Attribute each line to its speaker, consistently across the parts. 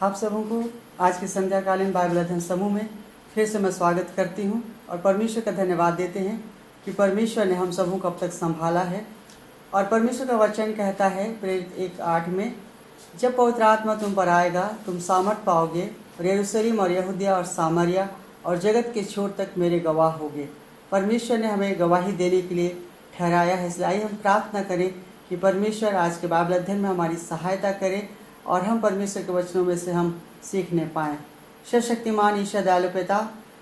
Speaker 1: आप सबों को आज के संध्याकालीन बाइबल अध्ययन समूह में फिर से मैं स्वागत करती हूं और परमेश्वर का धन्यवाद देते हैं कि परमेश्वर ने हम सबों को अब तक संभाला है। और परमेश्वर का वचन कहता है प्रेरित 1:8 में, जब पवित्र आत्मा तुम पर आएगा तुम सामर्थ पाओगे और यरूशलेम और यहूदिया और सामरिया और जगत के छोर तक मेरे गवाह होगे। परमेश्वर ने हमें गवाही देने के लिए ठहराया है, इसलिए आइए हम प्रार्थना करें कि परमेश्वर आज के बाइबल अध्ययन में हमारी सहायता करे और हम परमेश्वर के वचनों में से हम सीखने पाएँ। सर्वशक्तिमान ईश्वर दयालु पिता,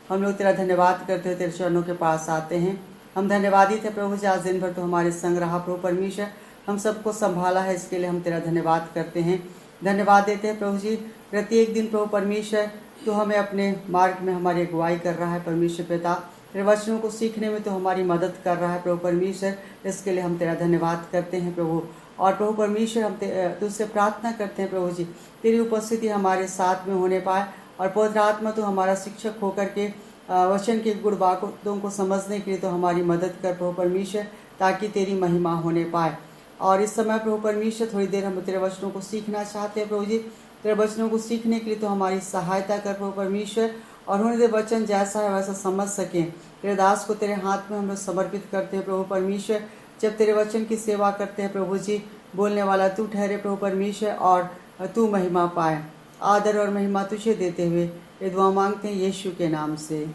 Speaker 1: हम लोग तेरा धन्यवाद करते हुए तेरे चरणों के पास आते हैं। हम धन्यवादित है प्रभु जी, आज दिन भर तो हमारे संग रहा प्रभु परमेश्वर, हम सबको संभाला है, इसके लिए हम तेरा धन्यवाद करते हैं। धन्यवाद देते हैं प्रभु जी, प्रत्येक दिन प्रभु परमेश्वर तो हमें अपने मार्ग में हमारी अगुवाई कर रहा है। परमेश्वर पिता, तेरे वचनों को सीखने में तो हमारी मदद कर रहा है प्रभु परमेश्वर, इसके लिए हम तेरा धन्यवाद करते हैं प्रभु। और प्रभु परमेश्वर, हम तुझसे प्रार्थना करते हैं प्रभु जी, तेरी उपस्थिति हमारे साथ में होने पाए और पवित्र आत्मा तो हमारा शिक्षक होकर के वचन के गुण बातों को समझने के लिए तो हमारी मदद कर प्रभु परमेश्वर, ताकि तेरी महिमा होने पाए। और इस समय प्रभु परमेश्वर थोड़ी देर हम तेरे वचनों को सीखना चाहते हैं प्रभु जी, तेरे वचनों को सीखने के लिए तो हमारी सहायता कर प्रभु परमेश्वर, और होने दे वचन जैसा है वैसा समझ सकें। तेरे दास को तेरे हाथ में हम लोग समर्पित करते हैं प्रभु परमेश्वर। जब तेरे वचन की सेवा करते हैं प्रभु जी, बोलने वाला तू ठहरे प्रभु परमेश्वर और तू महिमा पाए। आदर और महिमा तुझे देते हुए ये दुआ मांगते हैं यीशु के नाम से,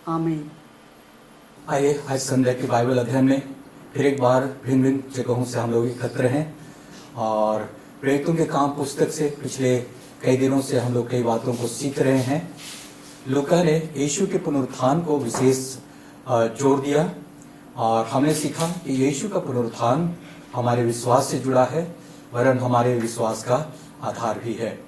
Speaker 1: आमीन।
Speaker 2: आइए आज संध्या के बाइबल अध्ययन में फिर एक बार भिन्न भिन्न जगहों से हम लोग एकत्र हैं और प्रेरितों के काम पुस्तक से पिछले कई दिनों से हम लोग कई बातों को सीख रहे हैं। लूका ने यीशु के पुनरुत्थान को विशेष जोर दिया और हमने सीखा कि यीशु का पुनरुत्थान हमारे विश्वास से जुड़ा है, वरन हमारे विश्वास का आधार भी है।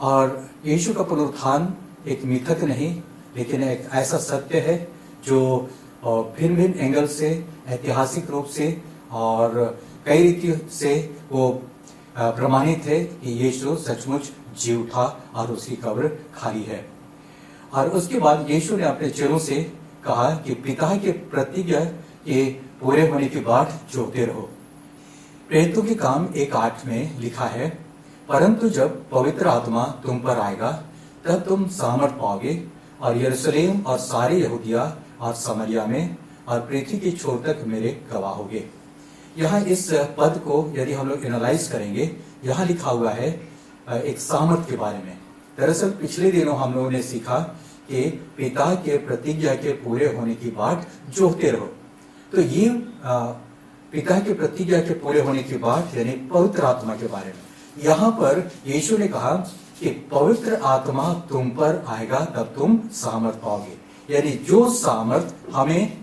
Speaker 2: और यीशु का पुनरुत्थान एक मिथक नहीं, लेकिन एक ऐसा सत्य है जो भिन्न भिन्न एंगल से, ऐतिहासिक रूप से और कई रीति से वो प्रमाणित है कि यीशु सचमुच जी उठा और उसकी कब्र खाली है। और उसके बाद यीशु ने अपने चेलों से कहा कि पिता के प्रतिज्ञा के पूरे होने की बाट जोहते रहो। प्रेरितों के काम 1:8 में लिखा है, परंतु जब पवित्र आत्मा तुम पर आएगा तब तुम सामर्थ पाओगे और यरूशलेम और सारे यहूदिया और समरिया में और पृथ्वी की छोर तक मेरे गवाह होगे। यहाँ इस पद को यदि हम लोग एनालाइज करेंगे, यहाँ लिखा हुआ है एक सामर्थ के बारे में। दरअसल पिछले दिनों हम लोगों ने सीखा कि पिता के प्रतिज्ञा के पूरे होने की बाट जोहते रहो। तो ये पिता के प्रतिज्ञा के पूरे होने की बात यानी पवित्र आत्मा के बारे में। यहाँ पर यीशु ने कहा कि पवित्र आत्मा तुम पर आएगा तब तुम सामर्थ पाओगे, यानी जो सामर्थ हमें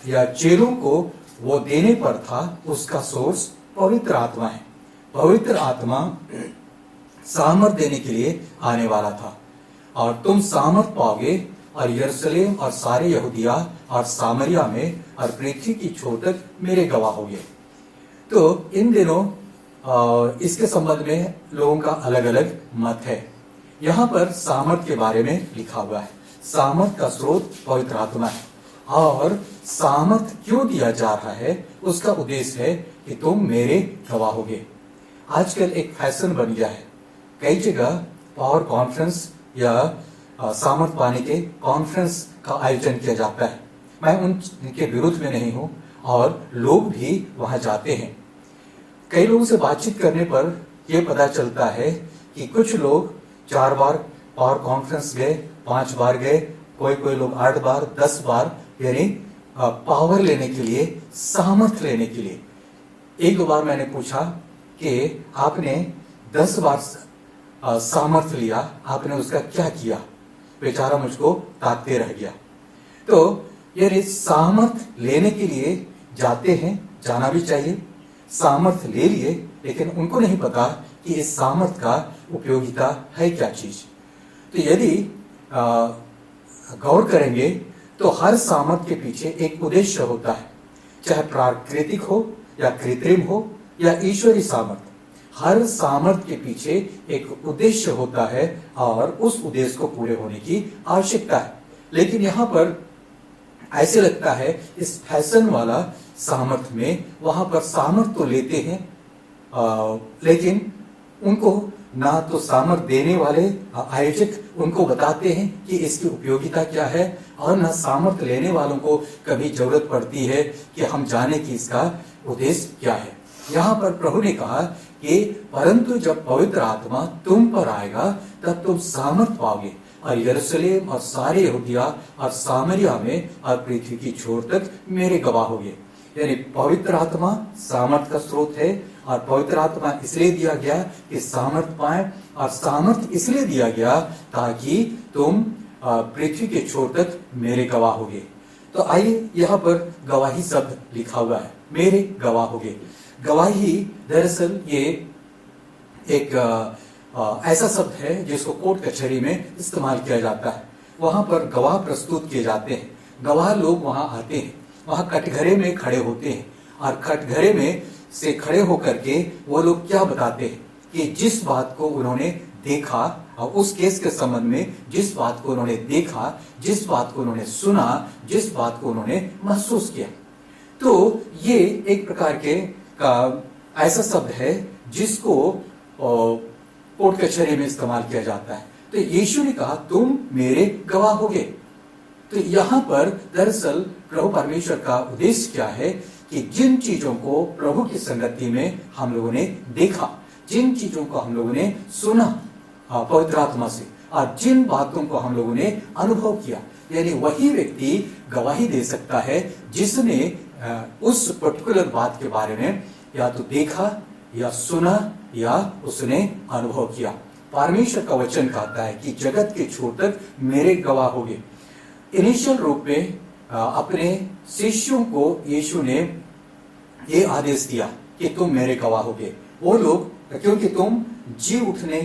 Speaker 2: या चेलों को वो देने पर था उसका सोर्स पवित्र आत्मा है। पवित्र आत्मा सामर्थ देने के लिए आने वाला था और तुम सामर्थ पाओगे और यरूशलेम और सारे यहूदिया और सामरिया में और पृथ्वी की छोर तक मेरे गवाह होंगे। तो इन दिनों इसके संबंध में लोगों का अलग अलग मत है। यहाँ पर सामर्थ के बारे में लिखा हुआ है, सामर्थ का स्रोत पवित्र आत्मा है और सामर्थ क्यों दिया जा रहा है, उसका उद्देश्य है कि तुम मेरे गवाह होगे। आजकल एक फैशन बन गया है, कई जगह पावर कॉन्फ्रेंस या सामर्थ पाने के कॉन्फ्रेंस का आयोजन किया जाता है। मैं उनके विरुद्ध में नहीं हूं और लोग भी वहां जाते हैं। कई लोगों से बातचीत करने पर यह पता चलता है कि कुछ लोग 4 बार पावर कॉन्फ्रेंस गए, 5 बार गए, कोई लोग 8 बार 10 बार, यानी पावर लेने के लिए, सामर्थ लेने के लिए। 1-2 बार मैंने पूछा कि आपने 10 बार सामर्थ लिया, आपने उसका क्या किया? बेचारा मुझको ताकते रह गया। तो ये सामर्थ लेने के लिए जाते हैं, जाना भी चाहिए। सामर्थ ले लिए, लेकिन उनको नहीं पता कि इस सामर्थ का उपयोगिता है क्या चीज। तो यदि गौर करेंगे तो हर सामर्थ के पीछे एक उद्देश्य होता है, चाहे प्राकृतिक हो या कृत्रिम हो या ईश्वरी सामर्थ। हर सामर्थ के पीछे एक उद्देश्य होता है और उस उद्देश्य को पूरे होने की आवश्यकता है। लेकिन यहाँ पर ऐसे लगता है इस फैशन वाला सामर्थ में, वहां पर सामर्थ तो लेते हैं लेकिन उनको ना तो सामर्थ देने वाले आयोजक उनको बताते हैं कि इसकी उपयोगिता क्या है, और ना सामर्थ लेने वालों को कभी जरूरत पड़ती है कि हम जाने कि इसका उद्देश्य क्या है। यहाँ पर प्रभु ने कहा कि परंतु जब पवित्र आत्मा तुम पर आएगा तब तुम सामर्थ पाओगे और यरूशलेम और सारे यहूदिया और सामरिया में और पृथ्वी की छोर तक मेरे गवाह होगे। यानी पवित्र आत्मा सामर्थ का स्रोत है, और पवित्र आत्मा इसलिए दिया गया कि सामर्थ पाए, और सामर्थ इसलिए दिया गया ताकि तुम पृथ्वी के छोर तक मेरे गवाह होगे। तो आइए यहाँ पर गवाही शब्द लिखा हुआ है, मेरे गवाह होगे। गवाही दरअसल ये एक ऐसा शब्द है जिसको कोर्ट कचहरी में इस्तेमाल किया जाता है। वहां पर गवाह प्रस्तुत किए जाते हैं, गवाह लोग वहां आते हैं, वहां कटघरे में खड़े होते हैं, और कटघरे में से खड़े होकर के वो लोग क्या बताते हैं कि जिस बात को उन्होंने देखा, और उस केस के संबंध में जिस बात को उन्होंने देखा, जिस बात को उन्होंने सुना, जिस बात को उन्होंने महसूस किया। तो ये एक प्रकार के का ऐसा शब्द है जिसको कोर्ट कचहरी में इस्तेमाल किया जाता है। तो यीशु ने कहा तुम मेरे गवाह होगे। तो यहाँ पर दरअसल प्रभु परमेश्वर का उद्देश्य क्या है कि जिन चीजों को प्रभु की संगति में हम लोगों ने देखा, जिन चीजों को हम लोगों ने सुना पवित्र आत्मा से, और जिन बातों को हम लोगों ने अनुभव किया, यानी वही व्यक्ति गवाही दे सकता है जिसने उस पर्टिकुलर बात के बारे में या तो देखा या सुना या उसने अनुभव किया। परमेश्वर का वचन कहता है कि जगत के छोर तक मेरे गवाह होगे। इनिशियल रूप में अपने शिष्यों को यीशु ने ये आदेश दिया कि तुम मेरे गवाह होगे। वो लोग, क्योंकि तुम जी उठने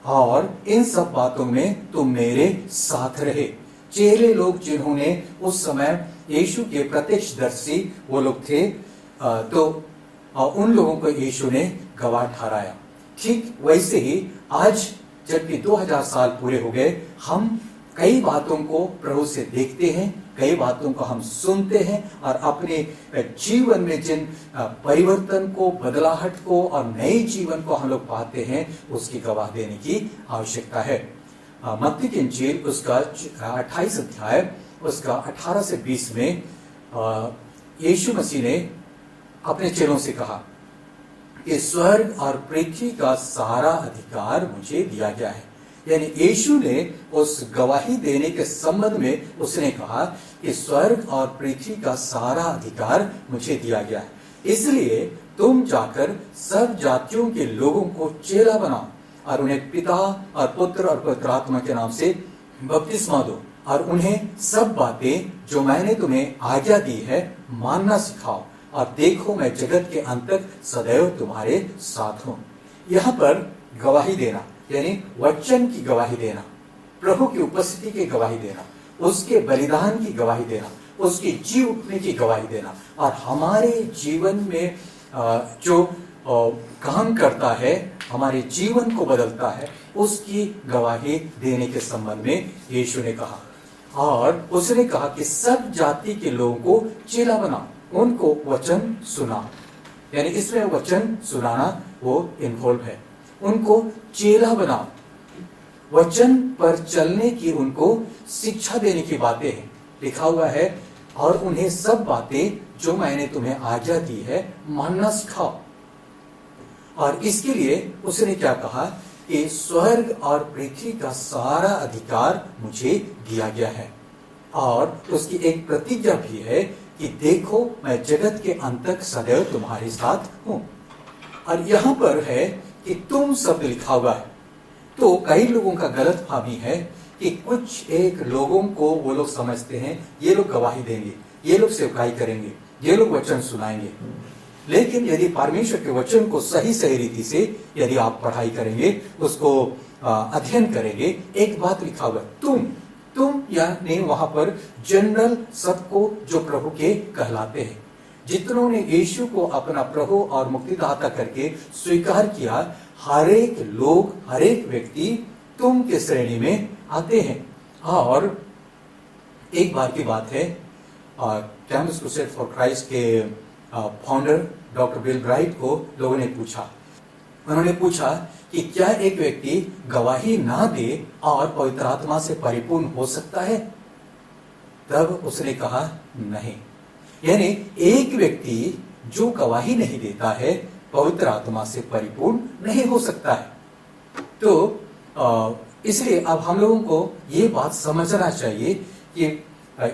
Speaker 2: और इन सब बातों में तुम मेरे साथ रहे। चेले लोग जिन्होंने उस समय यीशु के प्रत्यक्षदर्शी वो लोग थे, तो उन लोगों को यीशु ने गवाह ठहराया। ठीक वैसे ही आज जबकि 2000 साल पूरे हो गए, हम कई बातों को प्रभु से देखते हैं, कई बातों को हम सुनते हैं, और अपने जीवन में जिन परिवर्तन को, बदलाहट को और नए जीवन को हम लोग पाते हैं, उसकी गवाह देने की आवश्यकता है। मत्ती की इंजील उसका 28 अध्याय उसका 18 से 20 में यीशु मसीह ने अपने चेलों से कहा कि स्वर्ग और पृथ्वी का सारा अधिकार मुझे दिया गया है। यानी यीशु ने उस गवाही देने के संबंध में उसने कहा कि स्वर्ग और पृथ्वी का सारा अधिकार मुझे दिया गया है, इसलिए तुम जाकर सब जातियों के लोगों को चेला बनाओ और उन्हें पिता और पुत्र और पवित्र आत्मा के नाम से बपतिस्मा दो, और उन्हें सब बातें जो मैंने तुम्हें आज्ञा दी है मानना सिखाओ, और देखो मैं जगत के अंत तक सदैव तुम्हारे साथ हूं। यहाँ पर गवाही देना यानी वचन की गवाही देना, प्रभु की उपस्थिति की गवाही देना, उसके बलिदान की गवाही देना, उसके जी उठने की गवाही देना, और हमारे जीवन में जो काम करता है, हमारे जीवन को बदलता है, उसकी गवाही देने के संबंध में यीशु ने कहा। और उसने कहा कि सब जाति के लोगों को चेला बनाओ, उनको वचन सुना, यानी इसमें वचन सुनाना वो इन्वॉल्व है। उनको चेला बनाओ, वचन पर चलने की उनको शिक्षा देने की बातें हैं, लिखा हुआ है, और उन्हें सब बातें जो मैंने तुम्हें आज्ञा दी है मानना सिखाओ। और इसके लिए उसने क्या कहा कि स्वर्ग और पृथ्वी का सारा अधिकार मुझे दिया गया है, और उसकी एक प्रतिज्ञा भी है कि देखो मैं जगत के अंत तक सदैव तुम्हारे साथ हूं। और यहां पर है कि तुम शब्द लिखा हुआ है। तो कई लोगों का गलत फहमी है कि कुछ एक लोगों को वो लोग समझते हैं ये लोग गवाही देंगे, ये लोग सेवकाई करेंगे, ये लोग वचन सुनाएंगे। लेकिन यदि परमेश्वर के वचन को सही सही रीति से यदि आप पढ़ाई करेंगे, उसको अध्ययन करेंगे, एक बात लिखा हुआ है तुम यानी वहां पर जनरल सबको जो प्रभु के कहलाते हैं, जितनों ने यीशु को अपना प्रभु और मुक्तिदाता करके स्वीकार किया, हर एक लोग, हर एक व्यक्ति तुम के श्रेणी में आते हैं। और एक बार की बात है, कैंपस क्रूसेड फॉर क्राइस्ट के फाउंडर डॉक्टर बिल ब्राइट को लोगों ने पूछा, उन्होंने पूछा कि क्या एक व्यक्ति गवाही ना दे और पवित्र आत्मा से परिपूर्ण हो सकता है? तब उसने कहा नहीं। यानी एक व्यक्ति जो गवाही नहीं देता है पवित्र आत्मा से परिपूर्ण नहीं हो सकता है। तो इसलिए अब हम लोगों को ये बात समझना चाहिए कि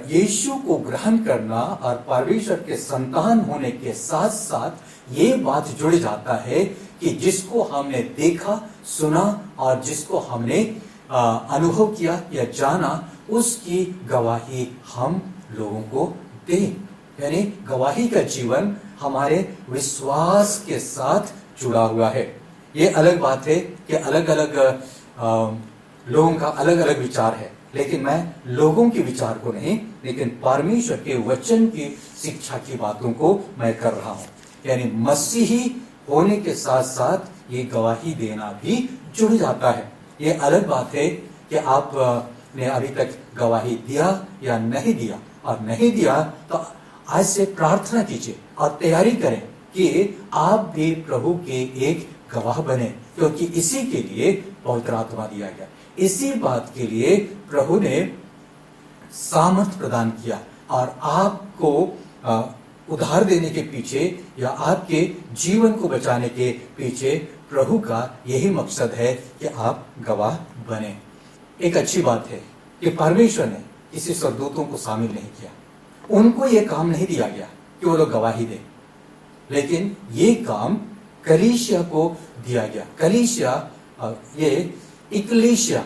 Speaker 2: यीशु को ग्रहण करना और परमेश्वर के संतान होने के साथ साथ ये बात जुड़ जाता है कि जिसको हमने देखा, सुना और जिसको हमने अनुभव किया या जाना, उसकी गवाही हम लोगों को दें। यानी गवाही का जीवन हमारे विश्वास के साथ जुड़ा हुआ है। ये अलग बात है कि अलग अलग लोगों का अलग अलग विचार है, लेकिन मैं लोगों के विचार को नहीं, लेकिन परमेश्वर के वचन की शिक्षा की बातों को मैं कर रहा हूं। यानी मसीही होने के साथ साथ ये गवाही देना भी जुड़ जाता है। ये अलग बात है कि आपने अभी तक गवाही दिया या नहीं दिया, और नहीं दिया तो आज से प्रार्थना कीजिए और तैयारी करें कि आप भी प्रभु के एक गवाह बने, क्योंकि इसी के लिए पवित्र आत्मा दिया गया। इसी बात के लिए प्रभु ने सामर्थ प्रदान किया, और आपको उद्धार देने के पीछे या आपके जीवन को बचाने के पीछे प्रभु का यही मकसद है कि आप गवाह बने। एक अच्छी बात है कि परमेश्वर ने किसी स्वर्गदूतों को शामिल नहीं किया, उनको यह काम नहीं दिया गया कि वो लोग गवाही दें, लेकिन ये काम कलीसिया को दिया गया। कलीसिया ये इक्लेसिया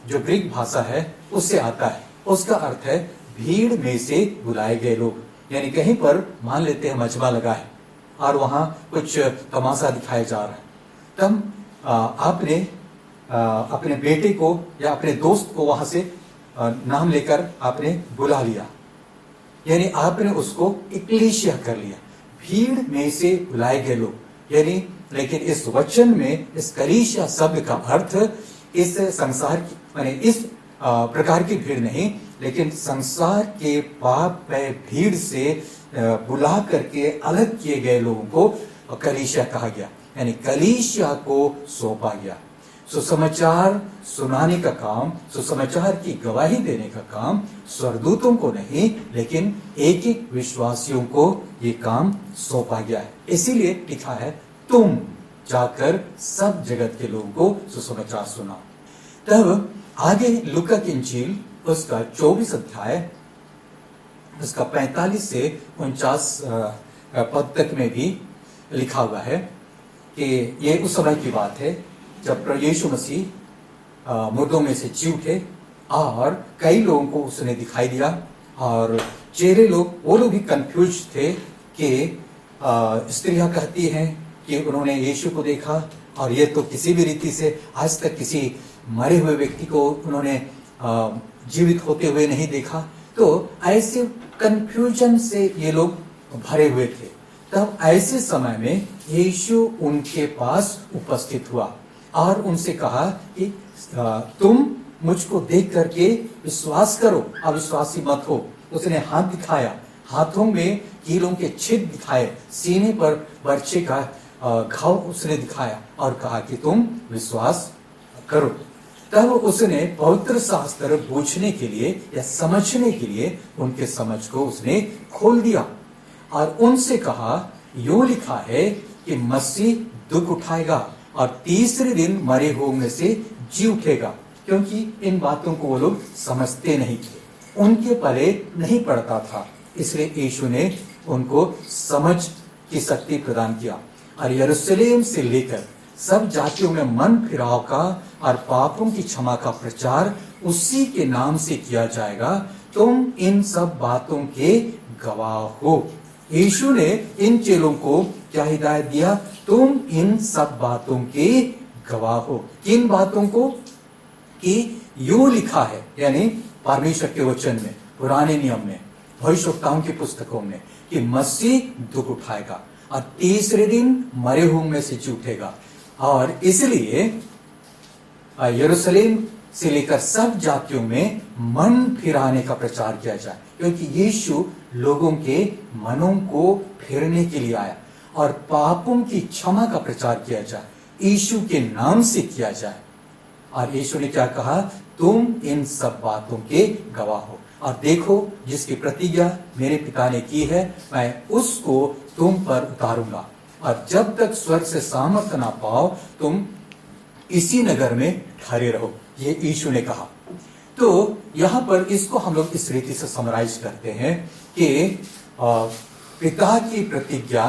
Speaker 2: जो ग्रीक भाषा है उससे आता है, उसका अर्थ है भीड़ में से बुलाए गए लोग। यानी कहीं पर मान लेते हैं मजमा लगा है और वहां कुछ तमाशा दिखाया जा रहा है, तब आपने अपने बेटे को या अपने दोस्त को वहां से नाम लेकर आपने बुला लिया, यानी आपने उसको इक्लेसिया कर लिया, भीड़ में से बुलाए गए लोग। यानी लेकिन इस वचन में इस कलीसिया शब्द का अर्थ इस संसार की माने इस प्रकार की भीड़ नहीं, लेकिन संसार के पाप में भीड़ से बुला करके अलग किए गए लोगों को कलीसिया कहा गया, यानी कलीसिया को सौंपा गया। सुसमाचार सुनाने का काम, सुसमाचार की गवाही देने का काम स्वर्गदूतों को नहीं, लेकिन एक एक विश्वासियों को ये काम सौंपा गया है। इसीलिए लिखा है तुम जाकर सब जगत के लोगों को सुसमाचार सुनाओ। तब आगे लूका की इंजील उसका 24 अध्याय उसका 45 से 49 पद तक में भी लिखा हुआ है कि ये उस समय की बात है जब प्रभु यीशु मसीह मुर्दों में से जी उठे और कई लोगों को उसने दिखाई दिया, और चेहरे लोग वो लोग भी कंफ्यूज थे कि स्त्रियां कहती हैं कि उन्होंने यीशु को देखा और ये तो किसी भी रीति से आज तक किसी मरे हुए व्यक्ति को उन्होंने जीवित होते हुए नहीं देखा। तो ऐसे कंफ्यूजन से ये लोग भरे हुए थे। तब ऐसे समय में यीशु उनके पास उपस्थित हुआ और उनसे कहा कि तुम मुझको देख करके विश्वास करो, अविश्वासी मत हो। उसने हाथ दिखाया, हाथों में कीलों के छेद दिखाए, सीने पर बर्छे का घाव उसने दिखाया और कहा कि तुम विश्वास करो। तब उसने पवित्र शास्त्र पूछने के लिए या समझने के लिए उनके समझ को उसने खोल दिया और उनसे कहा, यूं लिखा है कि मसीह दुख उठाएगा और तीसरे दिन मरे हुओं में से जी उठेगा। क्योंकि इन बातों को वो लोग समझते नहीं थे, उनके पले नहीं पड़ता था, इसलिए यीशु ने उनको समझ की शक्ति प्रदान किया और यरूशलेम से लेकर सब जातियों में मन फिराव का और पापों की क्षमा का प्रचार उसी के नाम से किया जाएगा। तुम इन सब बातों के गवाह हो। यीशु ने इन चेलों को क्या हिदायत दिया? तुम इन सब बातों के गवाह हो। किन बातों को? कि यूं लिखा है, यानी परमेश्वर के वचन में, पुराने नियम में, भविष्यवक्ताओं की पुस्तकों में, कि मसीह दुख उठाएगा और तीसरे दिन मरे हुओं में से जी उठेगा। और इसलिए यरूशलेम से लेकर सब जातियों में मन फिराने का प्रचार किया जाए, क्योंकि यीशु लोगों के मनों को फेरने के लिए आया और पापों की क्षमा का प्रचार किया जाए। यीशु के नाम से किया जाए। और यीशु ने क्या कहा, तुम इन सब बातों के गवाह हो, और देखो जिसकी प्रतिज्ञा मेरे पिता ने की है मैं उसको तुम पर उतारूंगा, और जब तक स्वर्ग से सामर्थ ना पाओ तुम इसी नगर में ठहरे रहो। ये यीशु ने कहा। तो यहां पर इसको हम लोग इस रीति से समराइज करते हैं कि पिता की प्रतिज्ञा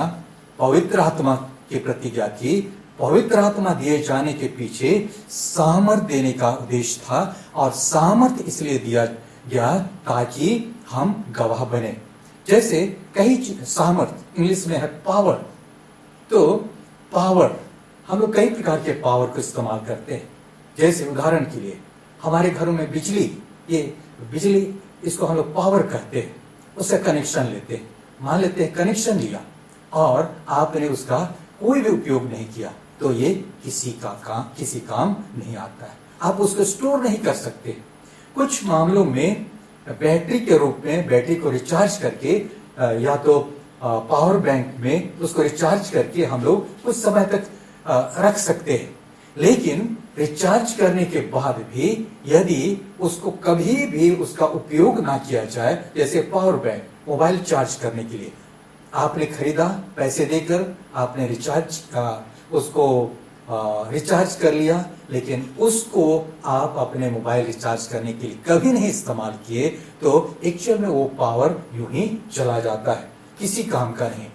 Speaker 2: पवित्र आत्मा की प्रतिज्ञा थी। पवित्र आत्मा दिए जाने के पीछे सामर्थ देने का उद्देश्य था, और सामर्थ इसलिए दिया गया ताकि हम गवाह बने। जैसे कई सामर्थ इंग्लिश में है पावर, तो पावर हम लोग कई प्रकार के पावर को इस्तेमाल करते हैं। जैसे उदाहरण के लिए हमारे घरों में बिजली, ये बिजली इसको हम लोग पावर कहते हैं, उससे कनेक्शन लेते हैं। मान लेते हैं कनेक्शन लिया और आपने उसका कोई भी उपयोग नहीं किया तो ये किसी काम नहीं आता है, आप उसको स्टोर नहीं कर सकते। कुछ मामलों में बैटरी के रूप में बैटरी को रिचार्ज करके या तो पावर बैंक में उसको रिचार्ज करके हम लोग कुछ समय तक रख सकते हैं, लेकिन रिचार्ज करने के बाद भी यदि उसको कभी भी उसका उपयोग ना किया जाए, जैसे पावर बैंक मोबाइल चार्ज करने के लिए आपने खरीदा, पैसे देकर आपने उसको रिचार्ज कर लिया, लेकिन उसको आप अपने मोबाइल रिचार्ज करने के लिए कभी नहीं इस्तेमाल किए तो एक्चुअल में वो पावर यूं ही चला जाता है, किसी काम का नहीं।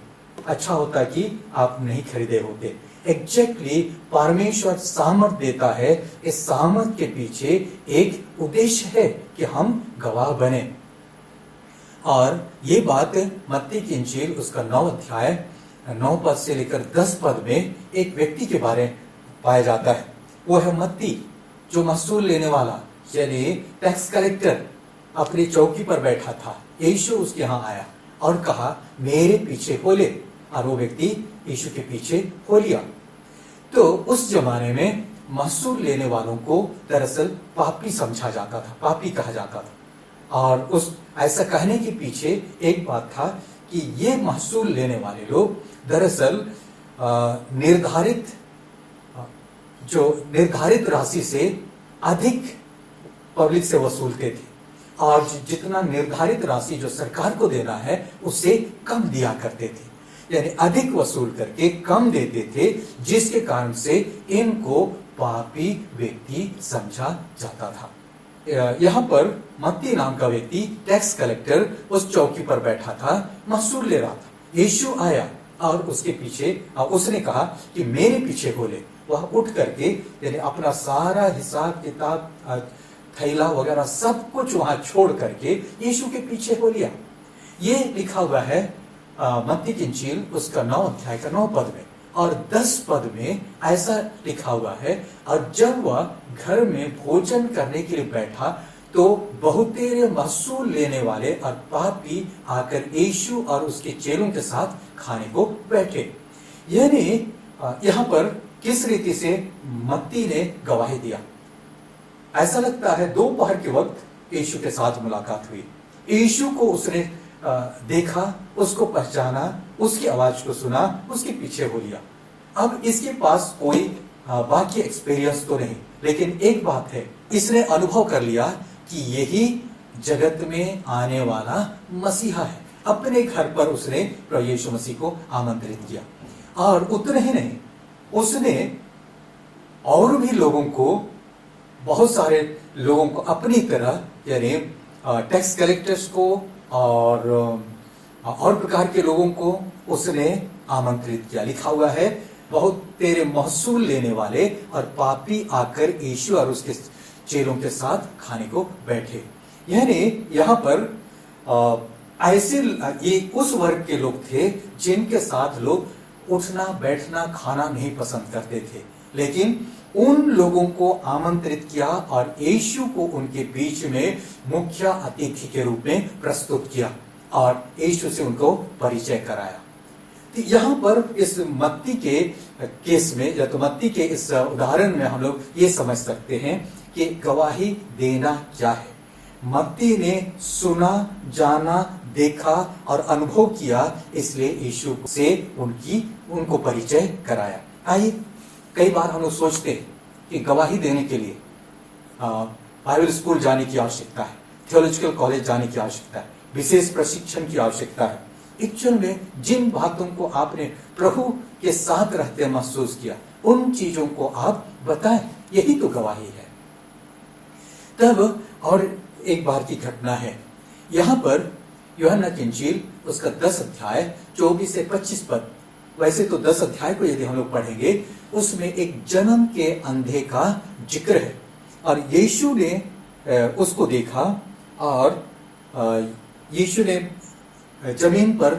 Speaker 2: अच्छा होता कि आप नहीं खरीदे होते। एग्जैक्टली परमेश्वर सामर्थ देता है, इस सामर्थ के पीछे एक उद्देश्य है कि हम गवाह बने। और ये बात मत्ती की इंजील उसका 9 अध्याय 9 पद से लेकर 10 पद में एक व्यक्ति के बारे में पाया जाता है। वो है मत्ती, जो महसूल लेने वाला यानी टैक्स कलेक्टर अपनी चौकी पर बैठा था। यीशु उसके यहाँ आया और कहा मेरे पीछे हो ले, और वो व्यक्ति यीशु के पीछे हो लिया। तो उस जमाने में महसूल लेने वालों को दरअसल पापी समझा जाता था, पापी कहा जाता था। और उस ऐसा कहने के पीछे एक बात था कि ये महसूल लेने वाले लोग दरअसल निर्धारित राशि से अधिक पब्लिक से वसूलते थे, और जितना निर्धारित राशि जो सरकार को देना है उससे कम दिया करते थे, यानी अधिक वसूल करके कम देते थे, जिसके कारण से इनको पापी व्यक्ति समझा जाता था। यहाँ पर मत्ती नाम का व्यक्ति टैक्स कलेक्टर उस चौकी पर बैठा था, महसूल ले रहा था। यीशु आया और उसके पीछे उसने कहा कि मेरे पीछे हो ले। वह उठ करके यानी अपना सारा हिसाब किताब थैला वगैरह सब कुछ वहां छोड़ करके यीशु के पीछे हो लिया। ये लिखा हुआ है मत्ती की इंजील उसका 9 अध्याय का 9 पद में, और 10 पद में ऐसा लिखा हुआ है, और जब वह घर में भोजन करने के लिए बैठा तो बहुतेरे महसूल लेने वाले और पापी आकर यीशु और उसके चेलों के साथ खाने को बैठे। यानी यहाँ पर किस रीति से मत्ती ने गवाही दिया। ऐसा लगता है दोपहर के वक्त यीशु के साथ मुलाकात हुई, यीशु को उसने देखा, उसको पहचाना, उसकी आवाज को सुना, उसके पीछे हो लिया। अब इसके पास कोई बाकी एक्सपीरियंस तो नहीं, लेकिन एक बात है, इसने अनुभव कर लिया कि यही जगत में आने वाला मसीहा है। अपने घर पर उसने प्रभु यीशु मसीह को आमंत्रित किया, और उतने ही नहीं, उसने और भी लोगों को, बहुत सारे लोगों को अपनी तरह यानी टैक्स कलेक्टर्स को और प्रकार के लोगों को उसने आमंत्रित किया। लिखा हुआ है बहुत तेरे महसूल लेने वाले और पापी आकर यीशु और उसके चेलों के साथ खाने को बैठे। यानी यहाँ पर ऐसे ये उस वर्ग के लोग थे जिनके साथ लोग उठना बैठना खाना नहीं पसंद करते थे, लेकिन उन लोगों को आमंत्रित किया और यीशु को उनके बीच में मुख्य अतिथि के रूप में प्रस्तुत किया और यीशु से उनको परिचय कराया। तो यहाँ पर इस मत्ती के केस में या तो मत्ती के इस उदाहरण में हम लोग ये समझ सकते हैं कि गवाही देना क्या है। मत्ती ने सुना, जाना, देखा और अनुभव किया, इसलिए यीशु से उनको परिचय कराया। आइए कई बार हम लोग सोचते हैं कि गवाही देने के लिए बाइबल स्कूल जाने की आवश्यकता है, थियोलॉजिकल कॉलेज जाने की आवश्यकता है, विशेष प्रशिक्षण की आवश्यकता है। एक्चुअल में जिन बातों को आपने प्रभु के साथ रहते महसूस किया, उन चीजों को आप बताएं, यही तो गवाही है। तब और एक बार की घटना है, यहां पर यूहन्ना की इंजील उसका 10 अध्याय 24 से 25 पद। वैसे तो 10 अध्याय को यदि हम लोग पढ़ेंगे, उसमें एक जन्म के अंधे का जिक्र है और यीशु ने उसको देखा और यीशु ने जमीन पर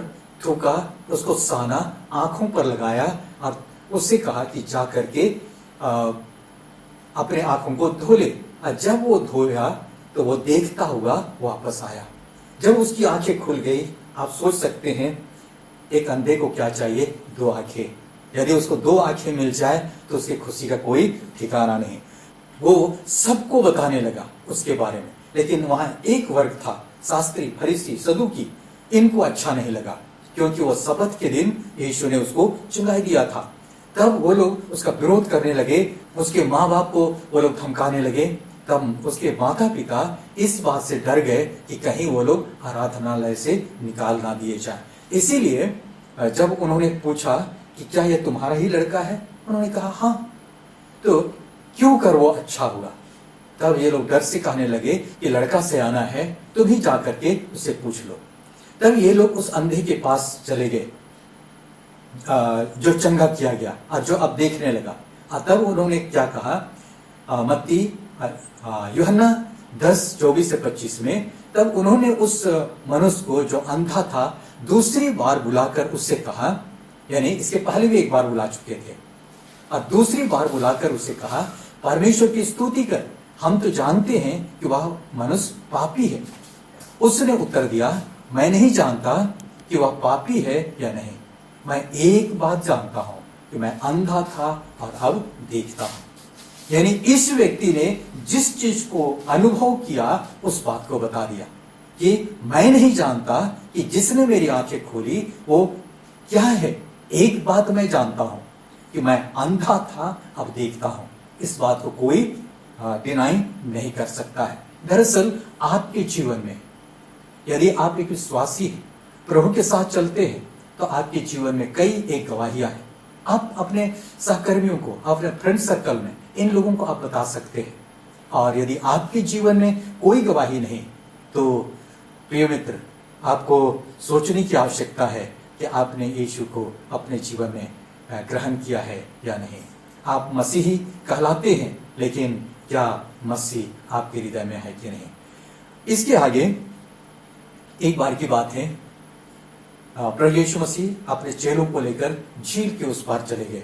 Speaker 2: थूका, उसको साना, आंखों पर लगाया और उससे कहा कि जा करके अपने आंखों को धो ले। और जब वो धोया तो वो देखता हुआ वापस आया। जब उसकी आंखें खुल गई, आप सोच सकते हैं एक अंधे को क्या चाहिए? 2 आंखें। यदि उसको 2 आंखें मिल जाए तो उसकी खुशी का कोई ठिकाना नहीं। वो सबको बताने लगा उसके बारे में, लेकिन वहां एक वर्ग था, शास्त्री, फरीसी, सदूकी। इनको अच्छा नहीं लगा क्योंकि वो सब्त के दिन यीशु ने उसको चुंगाई दिया था। तब वो लोग उसका विरोध करने लगे, उसके माँ बाप को वो लोग धमकाने लगे। तब उसके माता पिता इस बात से डर गए कि कहीं वो लोग आराधनालय से निकाल ना दिए जाए। इसीलिए जब उन्होंने पूछा कि क्या ये तुम्हारा ही लड़का है, उन्होंने कहा हाँ। तो क्यों कर वो अच्छा हुआ? तब ये लोग डर से कहने लगे कि लड़का सयाना है, तुम ही जा करके उससे पूछ लो। तब ये लोग उस अंधे के पास चले गए जो चंगा किया गया और जो अब देखने लगा। तब उन्होंने क्या कहा? मत्ती यूहन्ना 10:24 से 25 में, तब उन्होंने उस मनुष्य को जो अंधा था दूसरी बार बुलाकर उससे कहा, यानी इसके पहले भी एक बार बुला चुके थे और दूसरी बार बुलाकर उससे कहा, परमेश्वर की स्तुति कर, हम तो जानते हैं कि वह मनुष्य पापी है। उसने उत्तर दिया, मैं नहीं जानता कि वह पापी है या नहीं। मैं एक बात जानता हूं कि मैं अंधा था और अब देखता हूं। यानी इस व्यक्ति ने जिस चीज को अनुभव किया उस बात को बता दिया कि मैं नहीं जानता कि जिसने मेरी आंखें खोली वो क्या है। एक बात मैं जानता हूं कि मैं अंधा था, अब देखता हूं। इस बात को कोई डिनाई नहीं कर सकता है। दरअसल आपके जीवन में यदि आप एक विश्वासी हैं, प्रभु के साथ चलते हैं, तो आपके जीवन में कई एक गवाहियां हैं। आप अपने सहकर्मियों को, अपने फ्रेंड सर्कल में इन लोगों को आप बता सकते हैं। और यदि आपके जीवन में कोई गवाही नहीं, तो प्रिय मित्र, आपको सोचने की आवश्यकता है कि आपने यीशु को अपने जीवन में ग्रहण किया है या नहीं। आप मसीही कहलाते हैं, लेकिन क्या मसीह आपके हृदय में है कि नहीं? इसके आगे एक बार की बात है, प्रभु यीशु मसीह अपने चेलों को लेकर झील के उस पार चले गए।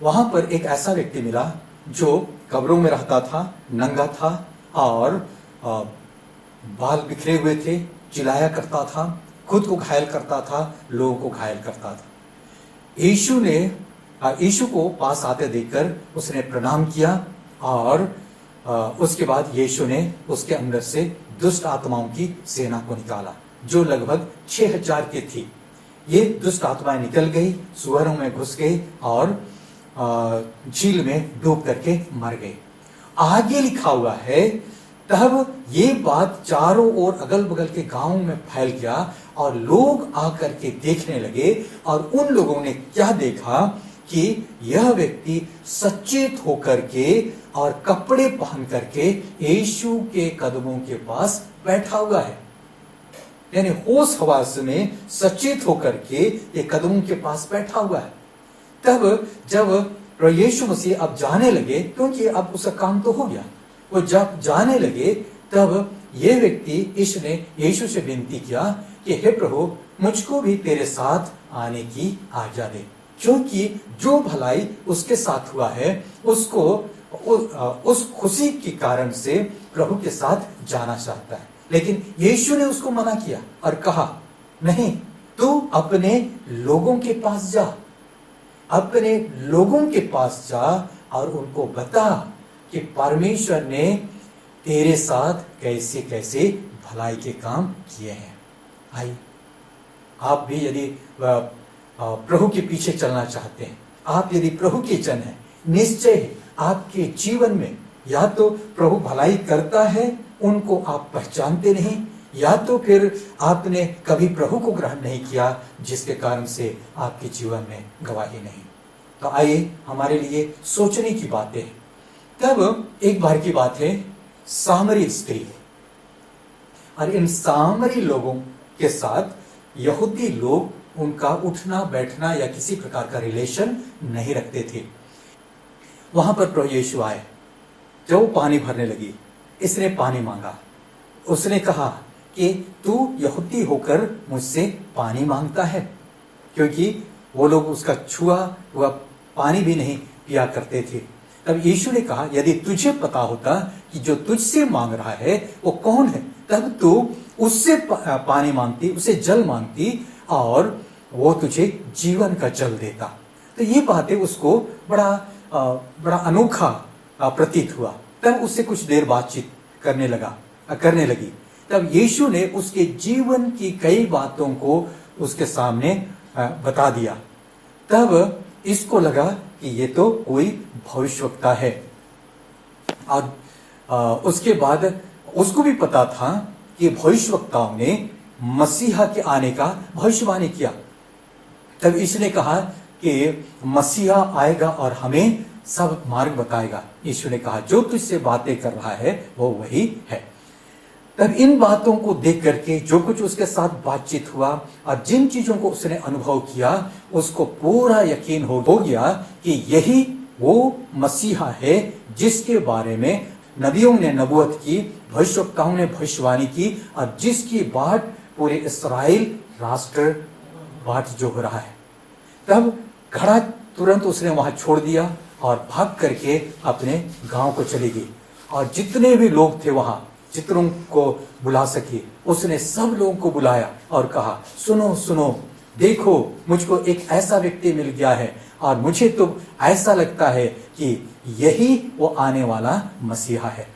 Speaker 2: वहां पर एक ऐसा व्यक्ति मिला जो कब्रों में रहता था, नंगा था और बाल बिखरे हुए थे, चिल्लाया करता था, खुद को घायल करता था, लोगों को घायल करता था। यीशु को पास आते देखकर उसने प्रणाम किया और उसके बाद यीशु ने उसके अंदर से दुष्ट आत्माओं की सेना को निकाला, जो लगभग 6000 की थी। ये दुष्ट आत्माएं निकल गई, सुअरों में घुस गई और झील में डूब करके मर गई। आगे लिखा हुआ है, तब ये बात चारों ओर अगल बगल के गांवों में फैल गया और लोग आकर के देखने लगे। और उन लोगों ने क्या देखा कि यह व्यक्ति सचेत होकर के और कपड़े पहन करके यीशु के कदमों के पास बैठा हुआ है। यानी होश हवास में सचेत होकर के ये कदमों के पास बैठा हुआ है। तब जब प्रभु यीशु मसीह अब जाने लगे, क्योंकि अब उसका काम तो हो गया, वो जब जाने लगे तब ये व्यक्ति इसने यीशु से विनती किया कि हे प्रभु, मुझको भी तेरे साथ आने की आज्ञा दे, क्योंकि जो भलाई उसके साथ हुआ है उसको उस खुशी के कारण से प्रभु के साथ जाना चाहता है। लेकिन यीशु ने उसको मना किया और कहा, नहीं, तू अपने लोगों के पास जा, अपने लोगों के पास जा और उनको बता कि परमेश्वर ने तेरे साथ कैसे कैसे भलाई के काम किए हैं। भाई, आप भी यदि प्रभु के पीछे चलना चाहते हैं, आप यदि प्रभु के जन हैं, निश्चय आपके जीवन में या तो प्रभु भलाई करता है, उनको आप पहचानते नहीं, या तो फिर आपने कभी प्रभु को ग्रहण नहीं किया, जिसके कारण से आपके जीवन में गवाही नहीं। तो आइए हमारे लिए सोचने की बातें हैं। तब एक बार की बात है, सामरी स्त्री, और इन सामरी लोगों के साथ यहूदी लोग उनका उठना बैठना या किसी प्रकार का रिलेशन नहीं रखते थे। वहां पर प्रभु यीशु आए, जो पानी भरने लगी, इसने पानी मांगा। उसने कहा कि तू यहूदी होकर मुझसे पानी मांगता है, क्योंकि वो लोग उसका छुआ हुआ पानी भी नहीं पिया करते थे। तब यीशु ने कहा, यदि तुझे पता होता कि जो तुझसे मांग रहा है वो कौन है, तब तू उससे पानी मांगती, उससे जल मांगती, और वो तुझे जीवन का जल देता। तो ये बातें उसको बड़ा अनोखा प्रतीत हुआ। तब उससे कुछ देर बातचीत करने लगी। तब यीशु ने उसके जीवन की कई बातों को उसके सामने बता दिया। तब इसको लगा कि ये तो कोई भविष्यवक्ता है। और उसके बाद उसको भी पता था कि भविष्यवक्ताओं ने मसीहा के आने का भविष्यवाणी किया। तब इसने कहा कि मसीहा आएगा और हमें सब मार्ग बताएगा। यीशु ने कहा, जो तुझसे बातें कर रहा है वो वही है। तब इन बातों को देख करके जो कुछ उसके साथ बातचीत हुआ और जिन चीजों को उसने अनुभव किया, उसको पूरा यकीन हो गया कि यही वो मसीहा है जिसके बारे में नबियों ने नबूवत की, भविष्यवक्ताओं ने भविष्यवाणी की, और जिसकी बाट पूरे इस्राएल राष्ट्र बाट जो हो रहा है। तब घड़ा तुरंत उसने वहां छोड़ दिया और भाग करके अपने गांव को चली गई, और जितने भी लोग थे वहां, जितनों को बुला सकी, उसने सब लोगों को बुलाया और कहा, सुनो सुनो, देखो मुझको एक ऐसा व्यक्ति मिल गया है, और मुझे तो ऐसा लगता है कि यही वो आने वाला मसीहा है।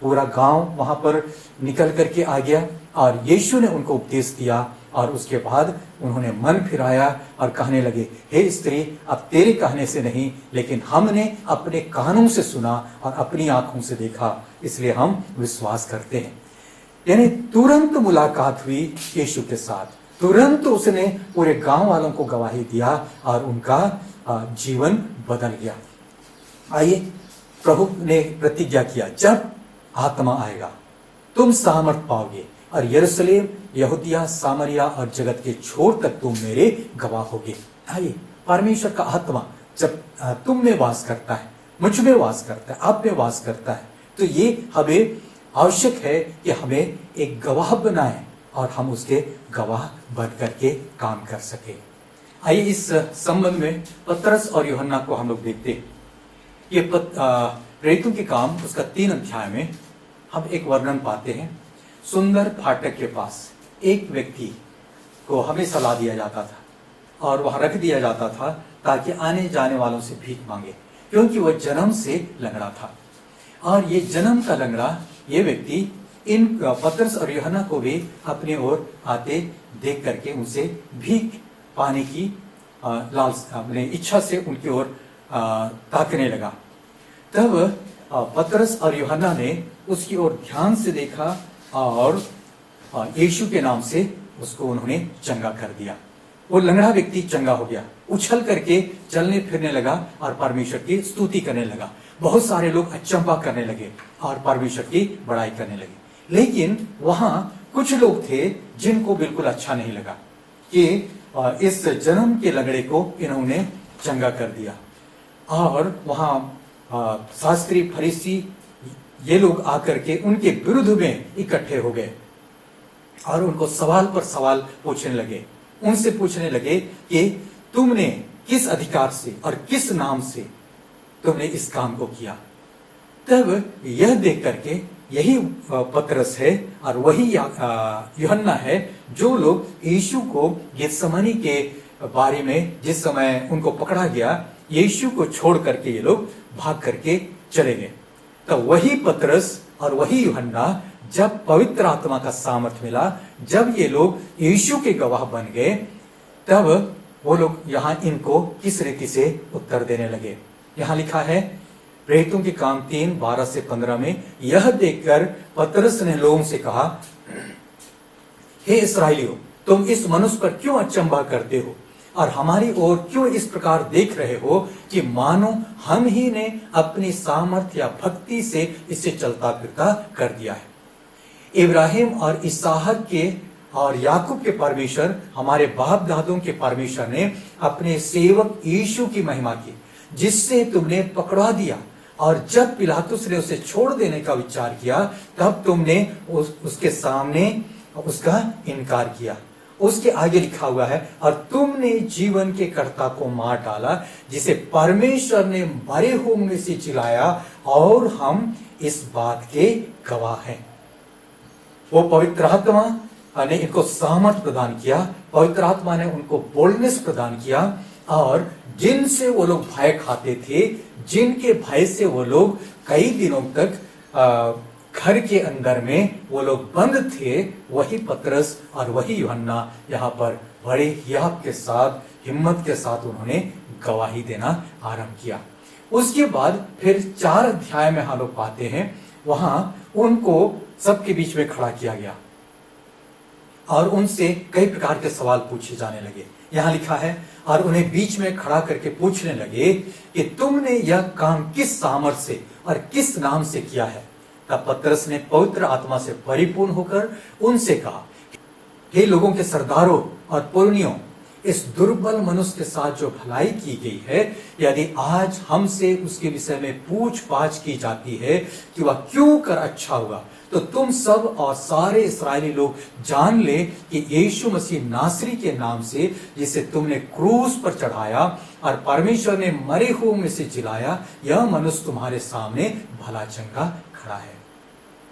Speaker 2: पूरा गांव वहां पर निकल करके आ गया और यीशु ने उनको उपदेश दिया, और उसके बाद उन्होंने मन फिराया और कहने लगे, हे स्त्री, अब तेरे कहने से नहीं, लेकिन हमने अपने कानों से सुना और अपनी आंखों से देखा, इसलिए हम विश्वास करते हैं। यानी तुरंत मुलाकात हुई यीशु के साथ, तुरंत उसने पूरे गांव वालों को गवाही दिया और उनका जीवन बदल गया। आइए, प्रभु ने प्रतिज्ञा किया, जब आत्मा आएगा तुम सामर्थ पाओगे, और यरूशलेम, यहूदिया, सामरिया और जगत के छोर तक तुम मेरे गवाह होगे। आइए, परमेश्वर का आत्मा जब तुम में वास करता है, मुझ में वास करता है, आप में वास करता है, तो ये हमें आवश्यक है कि हमें एक गवाह बनाए और हम उसके गवाह बन करके काम कर सके। आइए, इस संबंध में पतरस और यूहन्ना को हम लोग देखते हैं। ये प्रेरितों के काम उसका 3 अध्याय में हम एक वर्णन पाते हैं। सुंदर फाटक के पास एक व्यक्ति को हमें सलाह दिया जाता था और वहां रख दिया जाता था ताकि आने जाने वालों से भीख मांगे, क्योंकि वह जन्म से लंगड़ा था। और ये जन्म का लंगड़ा ये व्यक्ति इन पतरस और यूहन्ना को भी अपनी ओर आते देख करके उनसे भीख पाने की अपने इच्छा से उनकी ओर ताकने लगा। तब पतरस और यूहन्ना ने उसकी ओर ध्यान से देखा और यीशु के नाम से उसको उन्होंने चंगा कर दिया। वो लंगड़ा व्यक्ति चंगा हो गया, उछल करके चलने फिरने लगा और परमेश्वर की स्तुति करने लगा। बहुत सारे लोग अचंभा करने लगे और परमेश्वर की बड़ाई करने लगे। लेकिन वहां कुछ लोग थे जिनको बिल्कुल अच्छा नहीं लगा कि इस जन्म के लंगड़े को इन्होंने चंगा कर दिया। और वहां शास्त्री, फरीसी, ये लोग आकर के उनके विरुद्ध में इकट्ठे हो गए और उनको सवाल पर सवाल पूछने लगे। उनसे पूछने लगे कि तुमने किस अधिकार से और किस नाम से तुमने इस काम को किया। तब यह देख करके यही पतरस है और वही यूहन्ना है जो लोग यीशु को गेतसमानी के बारे में जिस समय उनको पकड़ा गया, यीशु को छोड़ करके ये लोग भाग करके चले गए। तो वही पतरस और वही यूहन्ना, जब पवित्र आत्मा का सामर्थ मिला, जब ये लोग यीशु के गवाह बन गए, तब वो लोग यहाँ इनको किस रीति से उत्तर देने लगे। यहां लिखा है प्रेरितों के काम 3:12 से 15 में, यह देखकर पतरस ने लोगों से कहा, हे इस्राएलियों, तुम इस मनुष्य पर क्यों अचंभा करते हो और हमारी ओर क्यों इस प्रकार देख रहे हो कि मानो हम ही ने अपनी सामर्थ्य या भक्ति से इसे चलता फिरता कर दिया है। इब्राहिम और इसहाक के और याकूब के परमेश्वर, हमारे बाप दादों के परमेश्वर ने अपने सेवक यीशु की महिमा की, जिससे तुमने पकड़ा दिया, और जब पिलातुस ने उसे छोड़ देने का विचार किया तब तुमने उसके सामने उसका इनकार किया। उसके आगे लिखा हुआ है, और तुमने जीवन के कर्ता को मार डाला, जिसे परमेश्वर ने मरे हुओं में से जिलाया, और हम इस बात के गवाह हैं। वो पवित्र आत्मा ने इनको सामर्थ प्रदान किया, पवित्र आत्मा ने उनको बोल्डनेस प्रदान किया, और जिनसे वो लोग भय खाते थे, जिनके भय से वो लोग कई दिनों तक घर के अंदर में वो लोग बंद थे, वही पतरस और वही यूहन्ना यहाँ पर बड़े हियाव के साथ, हिम्मत के साथ उन्होंने गवाही देना आरंभ किया। उसके बाद फिर 4 अध्याय में हम लोग पाते हैं, वहां उनको सबके बीच में खड़ा किया गया और उनसे कई प्रकार के सवाल पूछे जाने लगे। यहां लिखा है, और उन्हें बीच में खड़ा करके पूछने लगे कि तुमने यह काम किस सामर्थ से और किस नाम से किया है। तब पतरस ने पवित्र आत्मा से परिपूर्ण होकर उनसे कहा, हे लोगों के सरदारों और पुरनियों, इस दुर्बल मनुष्य के साथ जो भलाई की गई है, यदि आज हमसे उसके विषय में पूछताछ की जाती है कि वह क्यों कर अच्छा हुआ, तो तुम सब और सारे इस्राएली लोग जान ले कि यीशु मसीह नासरी के नाम से, जिसे तुमने क्रूस पर चढ़ाया और परमेश्वर ने मरे हुओं में से जिलाया, यह मनुष्य तुम्हारे सामने भला चंगा खड़ा है।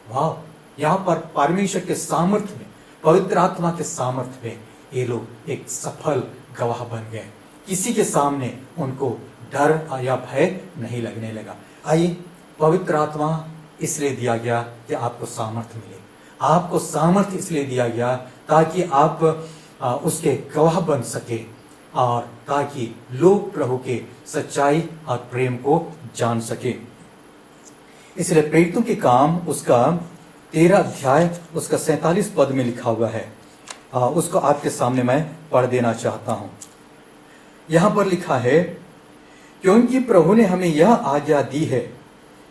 Speaker 2: वाह, यहाँ पर परमेश्वर के सामर्थ्य में, पवित्र आत्मा के सामर्थ्य में ये लोग एक सफल गवाह बन गए। किसी के सामने उनको डर या भय नहीं लगने लगा। आइए, पवित्र आत्मा इसलिए दिया गया कि आपको सामर्थ्य मिले। आपको सामर्थ्य इसलिए दिया गया ताकि आप उसके गवाह बन सके, और ताकि लोग प्रभु के सच्चाई और प्रेम को जान सके। इसलिए प्रेरितों के काम उसका 13 अध्याय उसका 47 पद में लिखा हुआ है। उसको आपके सामने मैं पढ़ देना चाहता हूं। यहां पर लिखा है, क्योंकि प्रभु ने हमें यह आज्ञा दी है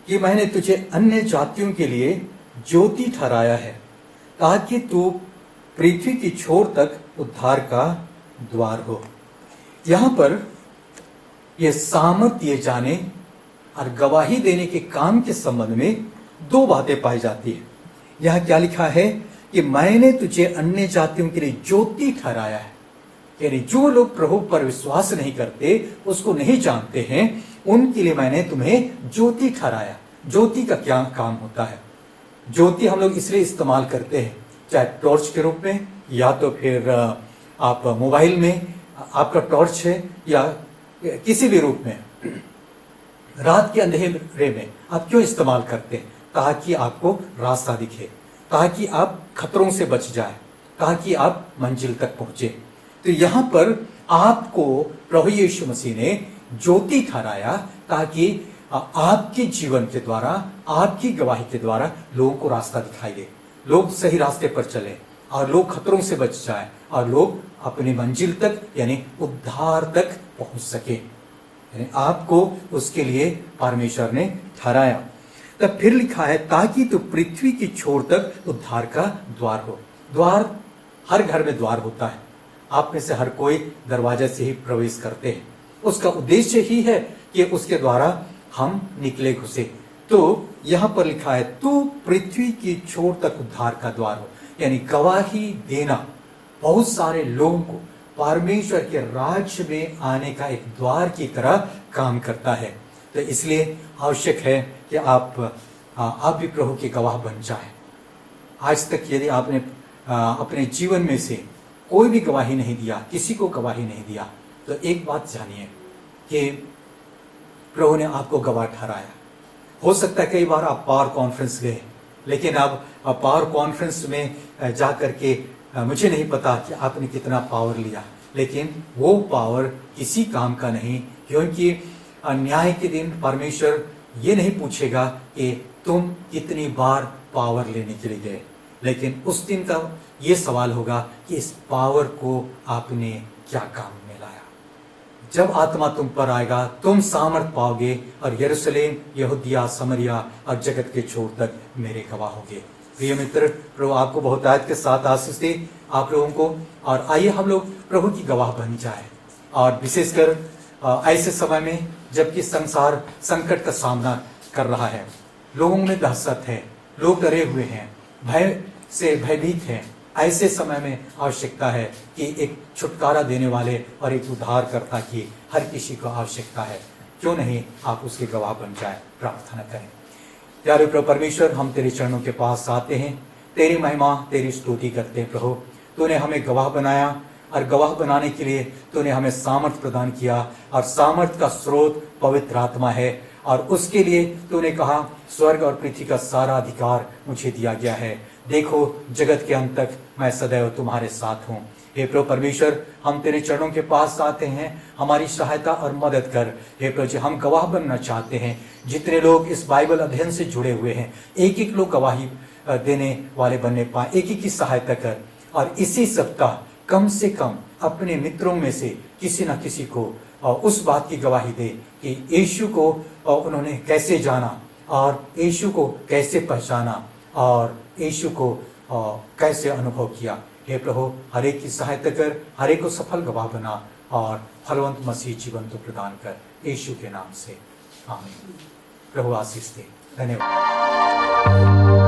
Speaker 2: कि मैंने तुझे अन्य जातियों के लिए ज्योति ठहराया है, ताकि तू पृथ्वी की छोर तक उद्धार का द्वार हो। यहां पर यह सामर्थ दिए जाने और गवाही देने के काम के संबंध में 2 बातें पाई जाती है। यह क्या लिखा है कि मैंने तुझे अन्य जातियों के लिए ज्योति ठहराया है, यानी जो लोग प्रभु पर विश्वास नहीं करते, उसको नहीं जानते हैं, उनके लिए मैंने तुम्हें ज्योति ठहराया। ज्योति का क्या काम होता है? ज्योति हम लोग इसलिए इस्तेमाल करते हैं, चाहे टॉर्च के रूप में, या तो फिर आप मोबाइल में आपका टॉर्च है, या किसी भी रूप में रात के अंधेरे में आप क्यों इस्तेमाल करते हैं? ताकि आपको रास्ता दिखे, ताकि आप खतरों से बच जाए, ताकि आप मंजिल तक पहुंचे। तो यहां पर आपको प्रभु यीशु मसीह ने ज्योति ठहराया, ताकि आपके जीवन के द्वारा, आपकी गवाही के द्वारा लोगों को रास्ता दिखाई दे, लोग सही रास्ते पर चले, और लोग खतरों से बच जाए, और लोग अपनी मंजिल तक यानी उद्धार तक पहुंच सके। यानी आपको उसके लिए परमेश्वर ने ठहराया। तब फिर लिखा है, ताकि तू पृथ्वी की छोर तक उद्धार का द्वार हो। द्वार, हर घर में द्वार होता है। आप में से हर कोई दरवाजे से ही प्रवेश करते हैं। उसका उद्देश्य ही है कि उसके द्वारा हम निकले घुसे। तो यहां पर लिखा है, तू पृथ्वी की छोर तक उद्धार का द्वार हो, यानी गवाही देना बहुत सारे लोगों को परमेश्वर के राज्य में आने का एक द्वार की तरह काम करता है। तो इसलिए आवश्यक है कि आप भी प्रभु के गवाह बन जाएं। आज तक यदि आपने अपने जीवन में से कोई भी गवाही नहीं दिया, किसी को गवाही नहीं दिया, तो एक बात जानिए कि प्रभु ने आपको गवाह ठहराया। हो सकता है कई बार आप पावर कॉन्फ्रेंस गए, लेकिन अब पावर कॉन्फ्रेंस में जा करके मुझे नहीं पता कि आपने कितना पावर लिया, लेकिन वो पावर किसी काम का नहीं, क्योंकि न्याय के दिन परमेश्वर ये नहीं पूछेगा कि तुम कितनी बार पावर लेने के लिए गए, लेकिन उस दिन का ये सवाल होगा कि इस पावर को आपने क्या काम में लाया। जब आत्मा तुम पर आएगा तुम सामर्थ पाओगे और यरूशलेम, यहूदिया, समरिया और जगत के छोर तक मेरे गवाह होगे। प्रिय मित्र, प्रभु आपको बहुत आयत के साथ आशीष दे आप लोगों को, और आइए हम लोग प्रभु की गवाह बन जाए। और विशेषकर ऐसे समय में जबकि संसार संकट का सामना कर रहा है, लोगों में दहशत है, लोग डरे हुए हैं, भय से भयभीत हैं, ऐसे समय में आवश्यकता है कि एक छुटकारा देने वाले और एक उद्धारकर्ता की हर किसी को आवश्यकता है। क्यों नहीं आप उसके गवाह बन जाए। प्रार्थना करें। प्यारे प्रभु परमेश्वर, हम तेरे चरणों के पास आते हैं, तेरी महिमा तेरी स्तुति करते हैं। प्रभु तूने हमें गवाह बनाया और गवाह बनाने के लिए तूने हमें सामर्थ प्रदान किया, और सामर्थ का स्रोत पवित्र आत्मा है, और उसके लिए तूने कहा स्वर्ग और पृथ्वी का सारा अधिकार मुझे दिया गया है। देखो जगत के अंत तक मैं सदैव तुम्हारे साथ हूँ। हे प्रभु परमेश्वर, हम तेरे चरणों के पास आते हैं, हमारी सहायता और मदद कर। हे प्रभु जी, हम गवाह बनना चाहते हैं। जितने लोग इस बाइबल अध्ययन से जुड़े हुए हैं, एक एक लोग गवाही देने वाले बनने पाए, एक एक की सहायता कर। और इसी सप्ताह कम से कम अपने मित्रों में से किसी न किसी को उस बात की गवाही दे कि यीशु को उन्होंने कैसे जाना, और यीशु को कैसे पहचाना, और यीशु को कैसे अनुभव किया। हे प्रभु, हर एक की सहायता कर, हर एक को सफल गवाह बना, और फलवंत मसीह जीवन तो प्रदान कर, यीशु के नाम से आमीन। प्रभु आशीष दे। धन्यवाद।